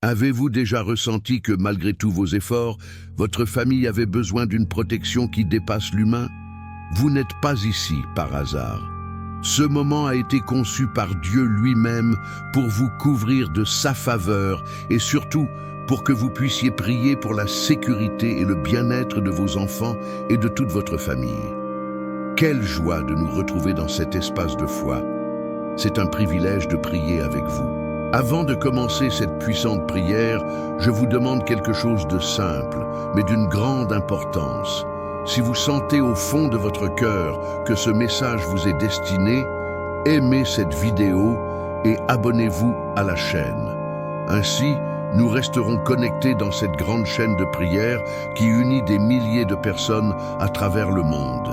Avez-vous déjà ressenti que malgré tous vos efforts, votre famille avait besoin d'une protection qui dépasse l'humain? Vous n'êtes pas ici par hasard. Ce moment a été conçu par Dieu lui-même pour vous couvrir de sa faveur et surtout pour que vous puissiez prier pour la sécurité et le bien-être de vos enfants et de toute votre famille. Quelle joie de nous retrouver dans cet espace de foi. C'est un privilège de prier avec vous. Avant de commencer cette puissante prière, je vous demande quelque chose de simple, mais d'une grande importance. Si vous sentez au fond de votre cœur que ce message vous est destiné, aimez cette vidéo et abonnez-vous à la chaîne. Ainsi, nous resterons connectés dans cette grande chaîne de prière qui unit des milliers de personnes à travers le monde.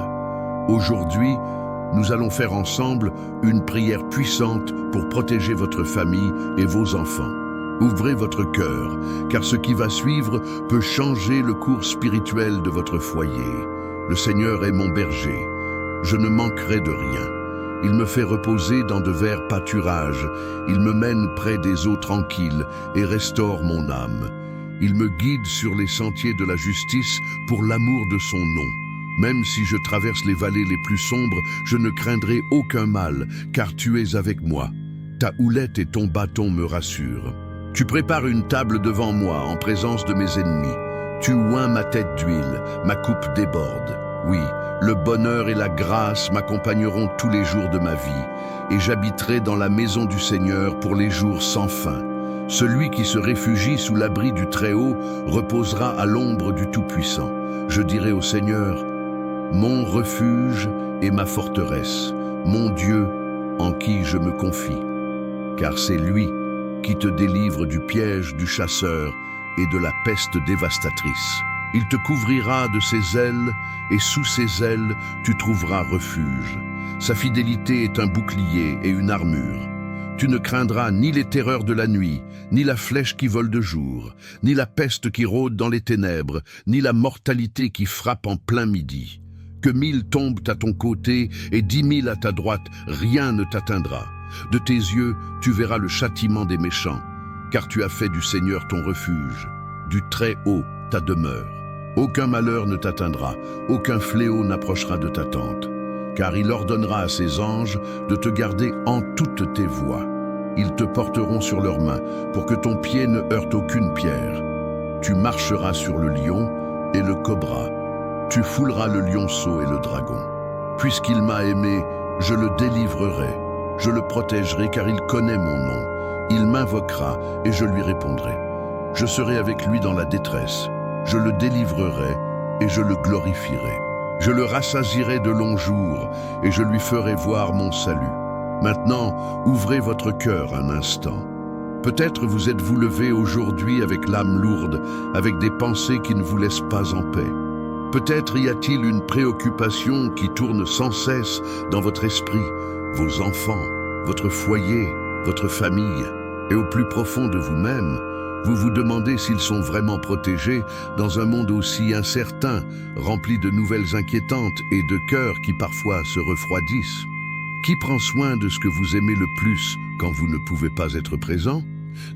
Aujourd'hui, nous allons faire ensemble une prière puissante pour protéger votre famille et vos enfants. Ouvrez votre cœur, car ce qui va suivre peut changer le cours spirituel de votre foyer. Le Seigneur est mon berger, je ne manquerai de rien. Il me fait reposer dans de verts pâturages, il me mène près des eaux tranquilles et restaure mon âme. Il me guide sur les sentiers de la justice pour l'amour de son nom. Même si je traverse les vallées les plus sombres, je ne craindrai aucun mal, car tu es avec moi. Ta houlette et ton bâton me rassurent. Tu prépares une table devant moi en présence de mes ennemis. Tu oins ma tête d'huile, ma coupe déborde. Oui, le bonheur et la grâce m'accompagneront tous les jours de ma vie, et j'habiterai dans la maison du Seigneur pour les jours sans fin. Celui qui se réfugie sous l'abri du Très-Haut reposera à l'ombre du Tout-Puissant. Je dirai au Seigneur: mon refuge et ma forteresse, mon Dieu en qui je me confie. Car c'est lui qui te délivre du piège du chasseur et de la peste dévastatrice. Il te couvrira de ses ailes et sous ses ailes tu trouveras refuge. Sa fidélité est un bouclier et une armure. Tu ne craindras ni les terreurs de la nuit, ni la flèche qui vole de jour, ni la peste qui rôde dans les ténèbres, ni la mortalité qui frappe en plein midi. Que 1000 tombent à ton côté et 10 000 à ta droite, rien ne t'atteindra. De tes yeux, tu verras le châtiment des méchants, car tu as fait du Seigneur ton refuge, du Très-Haut ta demeure. Aucun malheur ne t'atteindra, aucun fléau n'approchera de ta tente, car il ordonnera à ses anges de te garder en toutes tes voies. Ils te porteront sur leurs mains pour que ton pied ne heurte aucune pierre. Tu marcheras sur le lion et le cobra. Tu fouleras le lionceau et le dragon. Puisqu'il m'a aimé, je le délivrerai. Je le protégerai car il connaît mon nom. Il m'invoquera et je lui répondrai. Je serai avec lui dans la détresse. Je le délivrerai et je le glorifierai. Je le rassasierai de longs jours et je lui ferai voir mon salut. Maintenant, ouvrez votre cœur un instant. Peut-être vous êtes-vous levé aujourd'hui avec l'âme lourde, avec des pensées qui ne vous laissent pas en paix. Peut-être y a-t-il une préoccupation qui tourne sans cesse dans votre esprit, vos enfants, votre foyer, votre famille, et au plus profond de vous-même, vous vous demandez s'ils sont vraiment protégés dans un monde aussi incertain, rempli de nouvelles inquiétantes et de cœurs qui parfois se refroidissent. Qui prend soin de ce que vous aimez le plus quand vous ne pouvez pas être présent?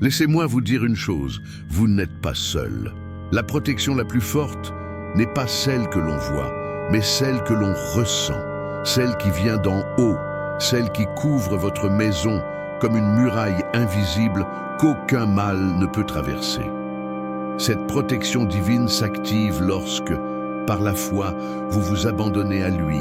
Laissez-moi vous dire une chose, vous n'êtes pas seul. La protection la plus forte n'est pas celle que l'on voit, mais celle que l'on ressent, celle qui vient d'en haut, celle qui couvre votre maison comme une muraille invisible qu'aucun mal ne peut traverser. Cette protection divine s'active lorsque, par la foi, vous vous abandonnez à lui,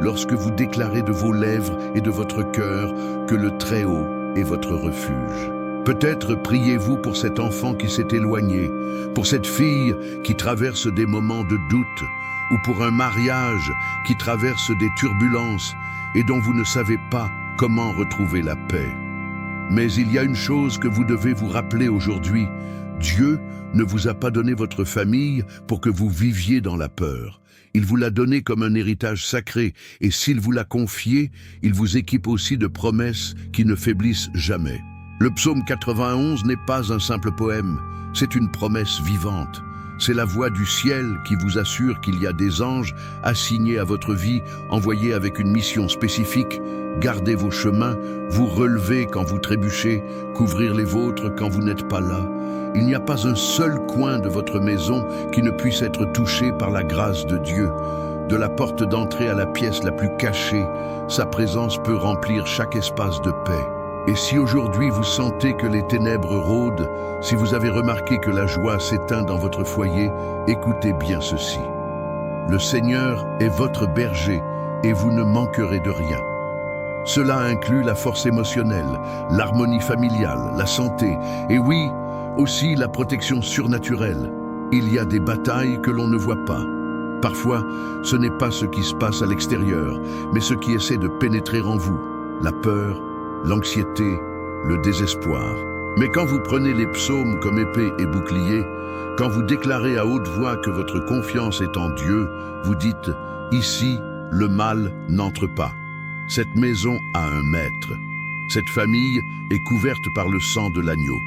lorsque vous déclarez de vos lèvres et de votre cœur que le Très-Haut est votre refuge. Peut-être priez-vous pour cet enfant qui s'est éloigné, pour cette fille qui traverse des moments de doute, ou pour un mariage qui traverse des turbulences et dont vous ne savez pas comment retrouver la paix. Mais il y a une chose que vous devez vous rappeler aujourd'hui. Dieu ne vous a pas donné votre famille pour que vous viviez dans la peur. Il vous l'a donné comme un héritage sacré, et s'il vous l'a confié, il vous équipe aussi de promesses qui ne faiblissent jamais. Le psaume 91 n'est pas un simple poème, c'est une promesse vivante. C'est la voix du ciel qui vous assure qu'il y a des anges assignés à votre vie, envoyés avec une mission spécifique, garder vos chemins, vous relever quand vous trébuchez, couvrir les vôtres quand vous n'êtes pas là. Il n'y a pas un seul coin de votre maison qui ne puisse être touché par la grâce de Dieu. De la porte d'entrée à la pièce la plus cachée, sa présence peut remplir chaque espace de paix. Et si aujourd'hui vous sentez que les ténèbres rôdent, si vous avez remarqué que la joie s'éteint dans votre foyer, écoutez bien ceci. Le Seigneur est votre berger et vous ne manquerez de rien. Cela inclut la force émotionnelle, l'harmonie familiale, la santé et oui, aussi la protection surnaturelle. Il y a des batailles que l'on ne voit pas. Parfois, ce n'est pas ce qui se passe à l'extérieur, mais ce qui essaie de pénétrer en vous, la peur, l'anxiété, le désespoir. Mais quand vous prenez les psaumes comme épée et bouclier, quand vous déclarez à haute voix que votre confiance est en Dieu, vous dites « Ici, le mal n'entre pas. Cette maison a un maître. Cette famille est couverte par le sang de l'agneau. »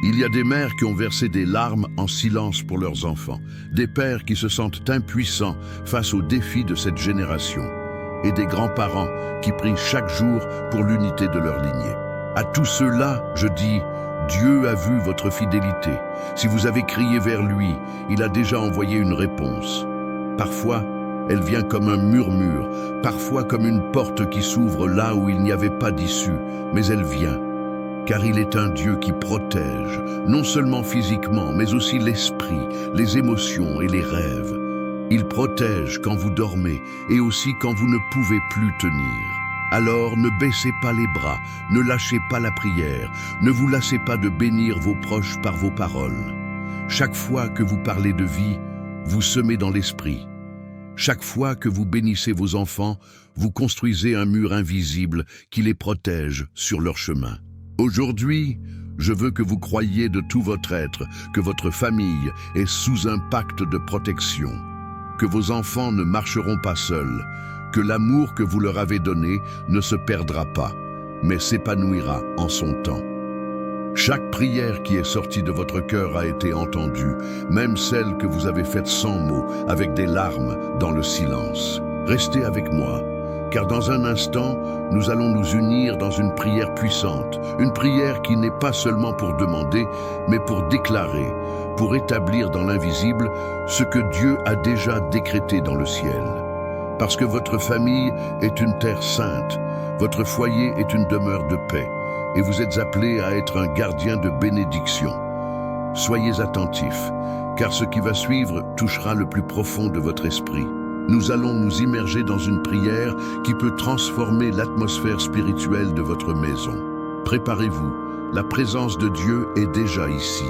Il y a des mères qui ont versé des larmes en silence pour leurs enfants, des pères qui se sentent impuissants face aux défis de cette génération, et des grands-parents qui prient chaque jour pour l'unité de leur lignée. À tous ceux-là, je dis, Dieu a vu votre fidélité. Si vous avez crié vers lui, il a déjà envoyé une réponse. Parfois, elle vient comme un murmure, parfois comme une porte qui s'ouvre là où il n'y avait pas d'issue, mais elle vient. Car il est un Dieu qui protège, non seulement physiquement, mais aussi l'esprit, les émotions et les rêves. Il protège quand vous dormez et aussi quand vous ne pouvez plus tenir. Alors ne baissez pas les bras, ne lâchez pas la prière, ne vous lassez pas de bénir vos proches par vos paroles. Chaque fois que vous parlez de vie, vous semez dans l'esprit. Chaque fois que vous bénissez vos enfants, vous construisez un mur invisible qui les protège sur leur chemin. Aujourd'hui, je veux que vous croyiez de tout votre être que votre famille est sous un pacte de protection, que vos enfants ne marcheront pas seuls, que l'amour que vous leur avez donné ne se perdra pas, mais s'épanouira en son temps. Chaque prière qui est sortie de votre cœur a été entendue, même celle que vous avez faite sans mots, avec des larmes dans le silence. Restez avec moi, car dans un instant, nous allons nous unir dans une prière puissante, une prière qui n'est pas seulement pour demander, mais pour déclarer, pour établir dans l'invisible ce que Dieu a déjà décrété dans le ciel. Parce que votre famille est une terre sainte, votre foyer est une demeure de paix, et vous êtes appelés à être un gardien de bénédiction. Soyez attentifs, car ce qui va suivre touchera le plus profond de votre esprit. Nous allons nous immerger dans une prière qui peut transformer l'atmosphère spirituelle de votre maison. Préparez-vous, la présence de Dieu est déjà ici.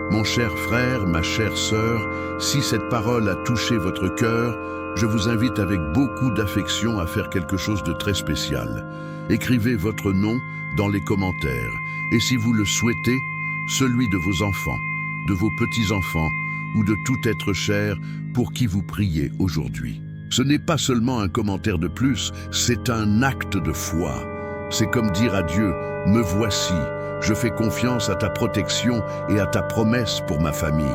Mon cher frère, ma chère sœur, si cette parole a touché votre cœur, je vous invite avec beaucoup d'affection à faire quelque chose de très spécial. Écrivez votre nom dans les commentaires, et si vous le souhaitez, celui de vos enfants, de vos petits-enfants, ou de tout être cher pour qui vous priez aujourd'hui. Ce n'est pas seulement un commentaire de plus, c'est un acte de foi. C'est comme dire à Dieu, « Me voici, je fais confiance à ta protection et à ta promesse pour ma famille. »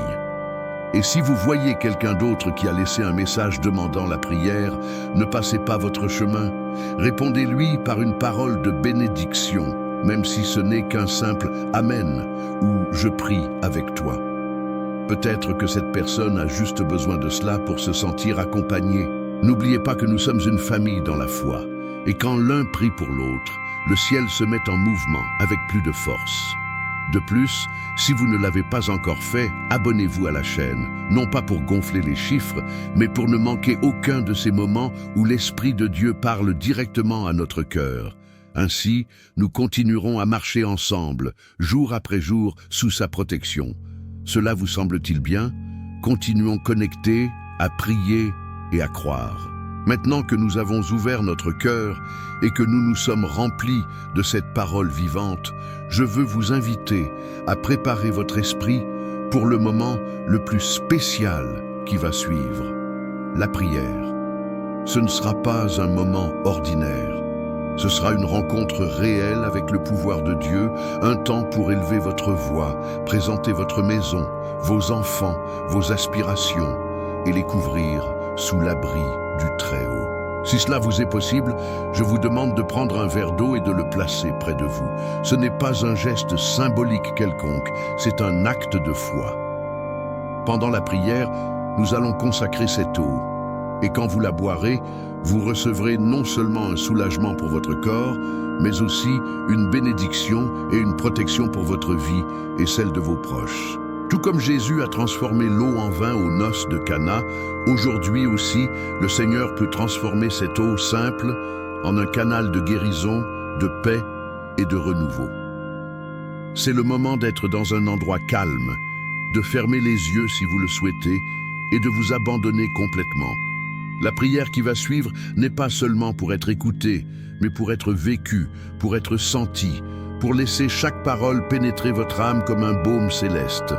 Et si vous voyez quelqu'un d'autre qui a laissé un message demandant la prière, ne passez pas votre chemin. Répondez-lui par une parole de bénédiction, même si ce n'est qu'un simple « Amen » ou « Je prie avec toi ». Peut-être que cette personne a juste besoin de cela pour se sentir accompagnée. N'oubliez pas que nous sommes une famille dans la foi. Et quand l'un prie pour l'autre, le ciel se met en mouvement avec plus de force. De plus, si vous ne l'avez pas encore fait, abonnez-vous à la chaîne, non pas pour gonfler les chiffres, mais pour ne manquer aucun de ces moments où l'Esprit de Dieu parle directement à notre cœur. Ainsi, nous continuerons à marcher ensemble, jour après jour, sous sa protection. Cela vous semble-t-il bien? Continuons connectés, à prier et à croire. Maintenant que nous avons ouvert notre cœur et que nous nous sommes remplis de cette parole vivante, je veux vous inviter à préparer votre esprit pour le moment le plus spécial qui va suivre, la prière. Ce ne sera pas un moment ordinaire. Ce sera une rencontre réelle avec le pouvoir de Dieu, un temps pour élever votre voix, présenter votre maison, vos enfants, vos aspirations et les couvrir sous l'abri du Très-Haut. Si cela vous est possible, je vous demande de prendre un verre d'eau et de le placer près de vous. Ce n'est pas un geste symbolique quelconque, c'est un acte de foi. Pendant la prière, nous allons consacrer cette eau. Et quand vous la boirez, vous recevrez non seulement un soulagement pour votre corps, mais aussi une bénédiction et une protection pour votre vie et celle de vos proches. Tout comme Jésus a transformé l'eau en vin aux noces de Cana, aujourd'hui aussi, le Seigneur peut transformer cette eau simple en un canal de guérison, de paix et de renouveau. C'est le moment d'être dans un endroit calme, de fermer les yeux si vous le souhaitez et de vous abandonner complètement. La prière qui va suivre n'est pas seulement pour être écoutée, mais pour être vécue, pour être sentie, pour laisser chaque parole pénétrer votre âme comme un baume céleste.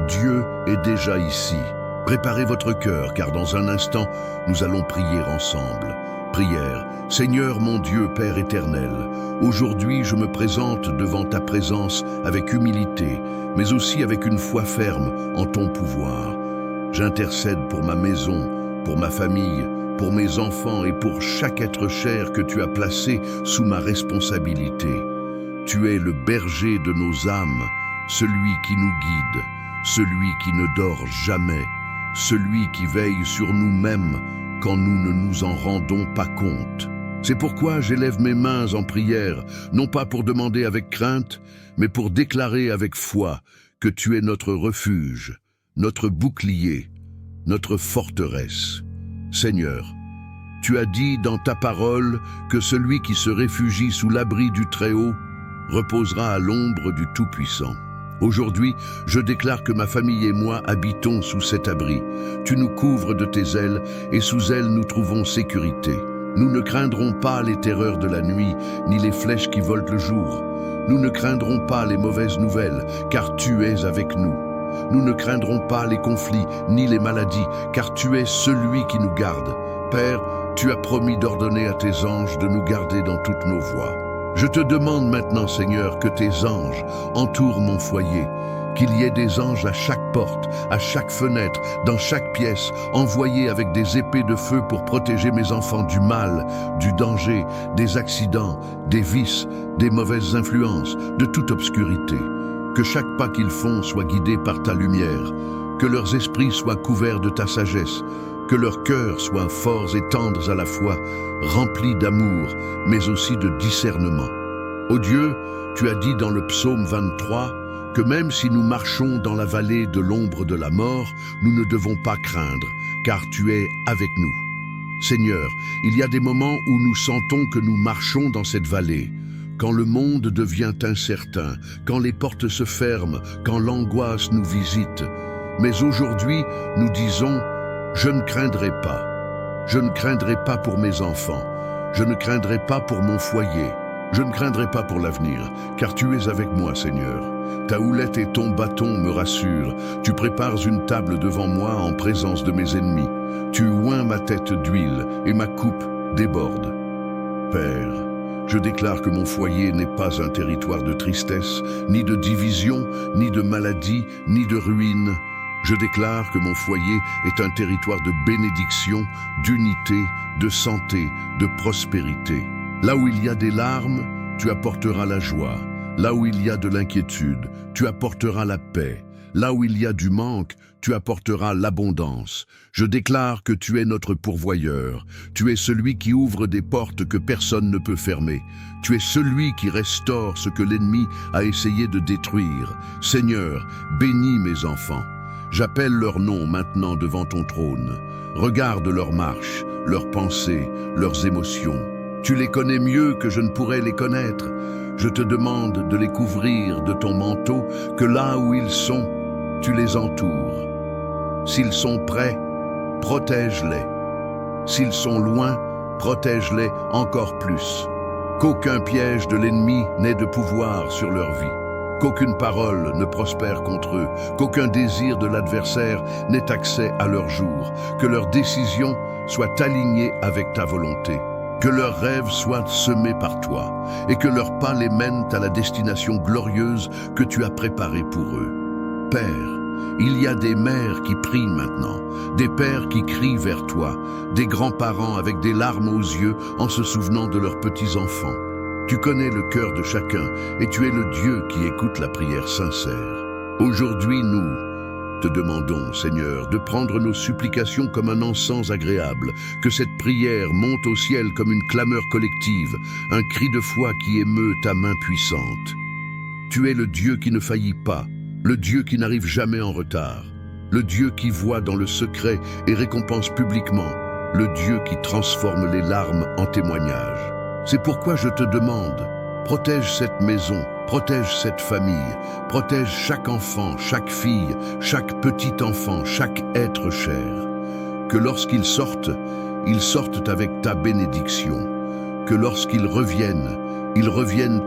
Dieu est déjà ici. Préparez votre cœur, car dans un instant, nous allons prier ensemble. Prière. Seigneur mon Dieu, Père éternel, aujourd'hui je me présente devant ta présence avec humilité, mais aussi avec une foi ferme en ton pouvoir. J'intercède pour ma maison, pour ma famille, pour mes enfants et pour chaque être cher que tu as placé sous ma responsabilité. Tu es le berger de nos âmes, celui qui nous guide, celui qui ne dort jamais, celui qui veille sur nous-mêmes quand nous ne nous en rendons pas compte. C'est pourquoi j'élève mes mains en prière, non pas pour demander avec crainte, mais pour déclarer avec foi que tu es notre refuge, notre bouclier, notre forteresse. Seigneur, tu as dit dans ta parole que celui qui se réfugie sous l'abri du Très-Haut reposera à l'ombre du Tout-Puissant. Aujourd'hui, je déclare que ma famille et moi habitons sous cet abri. Tu nous couvres de tes ailes et sous elles nous trouvons sécurité. Nous ne craindrons pas les terreurs de la nuit, ni les flèches qui volent le jour. Nous ne craindrons pas les mauvaises nouvelles, car tu es avec nous. Nous ne craindrons pas les conflits, ni les maladies, car tu es celui qui nous garde. Père, tu as promis d'ordonner à tes anges de nous garder dans toutes nos voies. Je te demande maintenant, Seigneur, que tes anges entourent mon foyer, qu'il y ait des anges à chaque porte, à chaque fenêtre, dans chaque pièce, envoyés avec des épées de feu pour protéger mes enfants du mal, du danger, des accidents, des vices, des mauvaises influences, de toute obscurité. Que chaque pas qu'ils font soit guidé par ta lumière, que leurs esprits soient couverts de ta sagesse, que leurs cœurs soient forts et tendres à la fois, remplis d'amour, mais aussi de discernement. Ô Dieu, tu as dit dans le psaume 23 que même si nous marchons dans la vallée de l'ombre de la mort, nous ne devons pas craindre, car tu es avec nous. Seigneur, il y a des moments où nous sentons que nous marchons dans cette vallée, quand le monde devient incertain, quand les portes se ferment, quand l'angoisse nous visite. Mais aujourd'hui, nous disons: je ne craindrai pas. Je ne craindrai pas pour mes enfants. Je ne craindrai pas pour mon foyer. Je ne craindrai pas pour l'avenir, car tu es avec moi, Seigneur. Ta houlette et ton bâton me rassurent. Tu prépares une table devant moi en présence de mes ennemis. Tu oins ma tête d'huile et ma coupe déborde. Père, je déclare que mon foyer n'est pas un territoire de tristesse, ni de division, ni de maladie, ni de ruine. Je déclare que mon foyer est un territoire de bénédiction, d'unité, de santé, de prospérité. Là où il y a des larmes, tu apporteras la joie. Là où il y a de l'inquiétude, tu apporteras la paix. Là où il y a du manque, tu apporteras l'abondance. Je déclare que tu es notre pourvoyeur. Tu es celui qui ouvre des portes que personne ne peut fermer. Tu es celui qui restaure ce que l'ennemi a essayé de détruire. Seigneur, bénis mes enfants. J'appelle leur nom maintenant devant ton trône. Regarde leur marche, leurs pensées, leurs émotions. Tu les connais mieux que je ne pourrais les connaître. Je te demande de les couvrir de ton manteau, que là où ils sont, tu les entoures. S'ils sont près, protège-les. S'ils sont loin, protège-les encore plus. Qu'aucun piège de l'ennemi n'ait de pouvoir sur leur vie. Qu'aucune parole ne prospère contre eux, qu'aucun désir de l'adversaire n'ait accès à leur jour, que leurs décisions soient alignées avec ta volonté, que leurs rêves soient semés par toi, et que leurs pas les mènent à la destination glorieuse que tu as préparée pour eux. Père, Il y a des mères qui prient maintenant, des pères qui crient vers toi, des grands-parents avec des larmes aux yeux en se souvenant de leurs petits-enfants. Tu connais le cœur de chacun et tu es le Dieu qui écoute la prière sincère. Aujourd'hui, nous te demandons, Seigneur, de prendre nos supplications comme un encens agréable, que cette prière monte au ciel comme une clameur collective, un cri de foi qui émeut ta main puissante. Tu es le Dieu qui ne faillit pas, le Dieu qui n'arrive jamais en retard, le Dieu qui voit dans le secret et récompense publiquement, le Dieu qui transforme les larmes en témoignages. C'est pourquoi je te demande, protège cette maison, protège cette famille, protège chaque enfant, chaque fille, chaque petit enfant, chaque être cher. Que lorsqu'ils sortent avec ta bénédiction. Que lorsqu'ils reviennent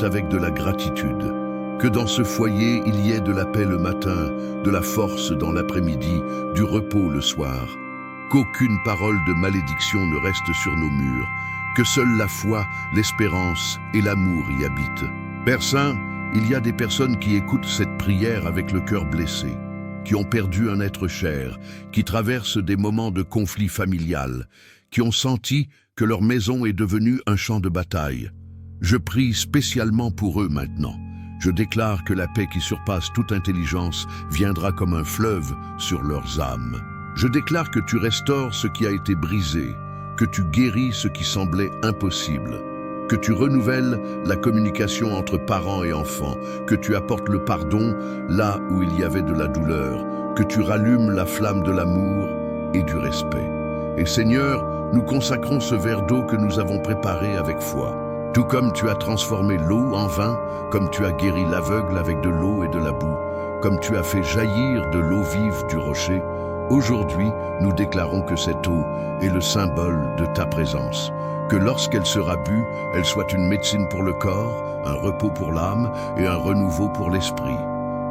avec de la gratitude. Que dans ce foyer, il y ait de la paix le matin, de la force dans l'après-midi, du repos le soir. Qu'aucune parole de malédiction ne reste sur nos murs. Que seule la foi, l'espérance et l'amour y habitent. Père Saint, il y a des personnes qui écoutent cette prière avec le cœur blessé, qui ont perdu un être cher, qui traversent des moments de conflit familial, qui ont senti que leur maison est devenue un champ de bataille. Je prie spécialement pour eux maintenant. Je déclare que la paix qui surpasse toute intelligence viendra comme un fleuve sur leurs âmes. Je déclare que tu restaures ce qui a été brisé, que tu guéris ce qui semblait impossible, que tu renouvelles la communication entre parents et enfants, que tu apportes le pardon là où il y avait de la douleur, que tu rallumes la flamme de l'amour et du respect. Et Seigneur, nous consacrons ce verre d'eau que nous avons préparé avec foi. Tout comme tu as transformé l'eau en vin, comme tu as guéri l'aveugle avec de l'eau et de la boue, comme tu as fait jaillir de l'eau vive du rocher, aujourd'hui, nous déclarons que cette eau est le symbole de ta présence. Que lorsqu'elle sera bue, elle soit une médecine pour le corps, un repos pour l'âme et un renouveau pour l'esprit.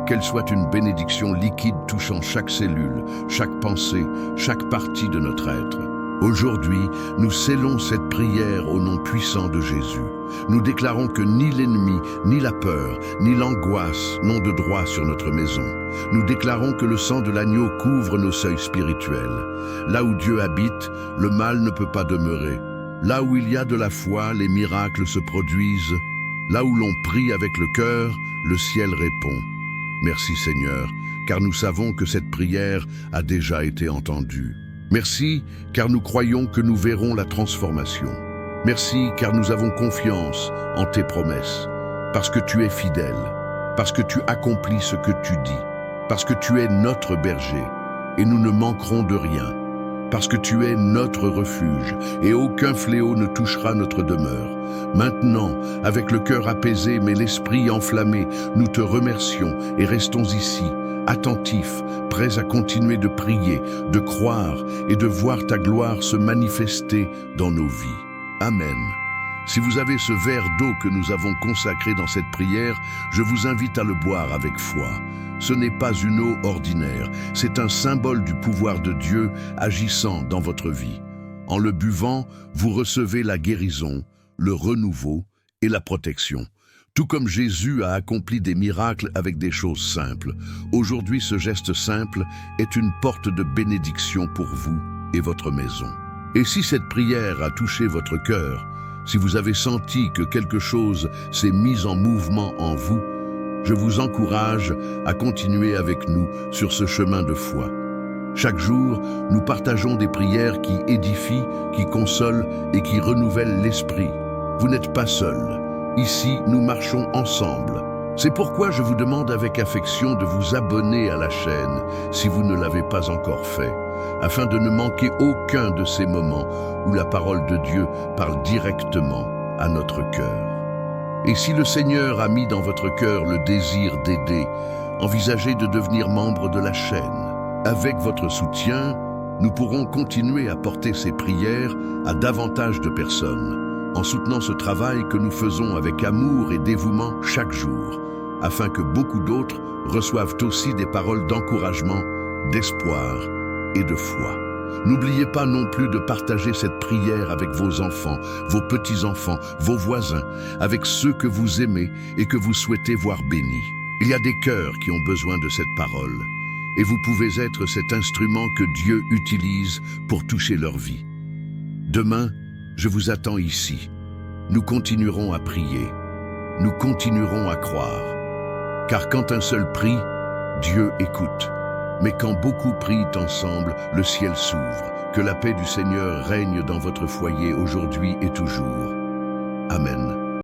Qu'elle soit une bénédiction liquide touchant chaque cellule, chaque pensée, chaque partie de notre être. Aujourd'hui, nous scellons cette prière au nom puissant de Jésus. Nous déclarons que ni l'ennemi, ni la peur, ni l'angoisse n'ont de droit sur notre maison. Nous déclarons que le sang de l'agneau couvre nos seuils spirituels. Là où Dieu habite, le mal ne peut pas demeurer. Là où il y a de la foi, les miracles se produisent. Là où l'on prie avec le cœur, le ciel répond. Merci Seigneur, car nous savons que cette prière a déjà été entendue. Merci, car nous croyons que nous verrons la transformation. Merci, car nous avons confiance en tes promesses. Parce que tu es fidèle, parce que tu accomplis ce que tu dis, parce que tu es notre berger, et nous ne manquerons de rien. Parce que tu es notre refuge, et aucun fléau ne touchera notre demeure. Maintenant, avec le cœur apaisé mais l'esprit enflammé, nous te remercions et restons ici, attentifs, prêts à continuer de prier, de croire et de voir ta gloire se manifester dans nos vies. Amen. Si vous avez ce verre d'eau que nous avons consacré dans cette prière, je vous invite à le boire avec foi. Ce n'est pas une eau ordinaire, c'est un symbole du pouvoir de Dieu agissant dans votre vie. En le buvant, vous recevez la guérison, le renouveau et la protection. Tout comme Jésus a accompli des miracles avec des choses simples, aujourd'hui ce geste simple est une porte de bénédiction pour vous et votre maison. Et si cette prière a touché votre cœur, si vous avez senti que quelque chose s'est mis en mouvement en vous, je vous encourage à continuer avec nous sur ce chemin de foi. Chaque jour, nous partageons des prières qui édifient, qui consolent et qui renouvellent l'esprit. Vous n'êtes pas seul. Ici, nous marchons ensemble. C'est pourquoi je vous demande avec affection de vous abonner à la chaîne si vous ne l'avez pas encore fait, afin de ne manquer aucun de ces moments où la parole de Dieu parle directement à notre cœur. Et si le Seigneur a mis dans votre cœur le désir d'aider, envisagez de devenir membre de la chaîne. Avec votre soutien, nous pourrons continuer à porter ces prières à davantage de personnes, en soutenant ce travail que nous faisons avec amour et dévouement chaque jour, afin que beaucoup d'autres reçoivent aussi des paroles d'encouragement, d'espoir et de foi. N'oubliez pas non plus de partager cette prière avec vos enfants, vos petits-enfants, vos voisins, avec ceux que vous aimez et que vous souhaitez voir bénis. Il y a des cœurs qui ont besoin de cette parole. et vous pouvez être cet instrument que Dieu utilise pour toucher leur vie. Demain, je vous attends ici. Nous continuerons à prier. Nous continuerons à croire. Car quand un seul prie, Dieu écoute. Mais quand beaucoup prient ensemble, le ciel s'ouvre. Que la paix du Seigneur règne dans votre foyer aujourd'hui et toujours. Amen.